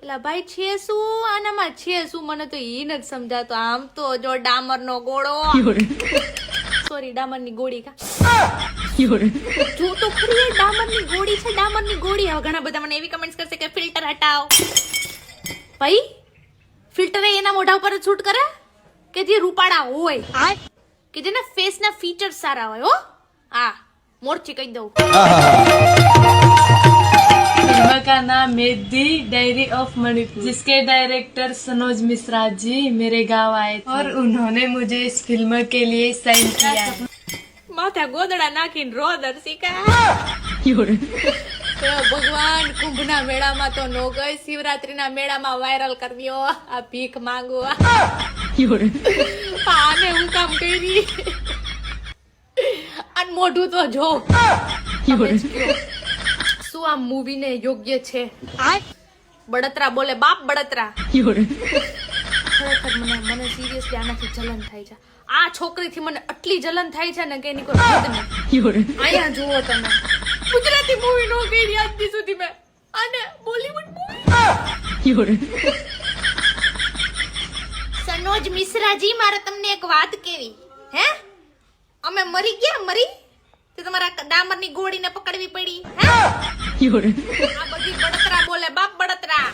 એલા ભાઈ છે શું આનામાં છે શું મને તો ઈ નથી સમજાતો. આમ તો જો ડામરનો ગોળો સોરી ડામરની ગોળી કા જો તો ખરી ડામરની ગોળી છે ડામરની ગોળી. હવે ઘણા બધા મને એવી કમેન્ટ્સ કરશે કે ફિલ્ટર હટાવ. ભાઈ ફિલ્ટર એના મોઢા ઉપર જ શૂટ કરે કે જે રૂપાળા હોય કે જેના ફેસ ના ફીચર્સ સારા હોય. હો આ મોરચી કહી દઉં. फिल्म का नाम है दी डायरी ऑफ मणिपुर, जिसके डायरेक्टर सनोज मिश्रा जी मेरे गांव आए थे और उन्होंने मुझे इस फिल्म के लिए साइन किया है. માથા ગોદડા નાખીને રો દર્શિકા. ભગવાન કુંભના મેળામાં તો નો ગઈ, શિવરાત્રીના મેળામાં વાયરલ કરી દ્યો આ ભીખ માંગુ. આને હું કામ કરી આ મોઢું તો જો. શું આ મૂવી ને યોગ્ય છે? બળતરા બોલે બાપ બળતરા. ખરેખર મને સિરિયસલી આનાથી જલન થાય છે. આ છોકરીથી મને આટલી જલન થાય છે ને કે એની કોઈ હદ નથી. અહીંયા જુઓ તમે ગુજરાતી મૂવી નો કરી આજ સુધી મેં અને બોલીવુડ મૂવી. સનોજ મિશ્રાજી મારે તમને એક વાત કેવી હે? અમે મરી ગયા મરી તો તમારા ડામરની ગોળીને પકડવી પડી હે? આ બધી બળતરા બોલે બાપ બળતરા.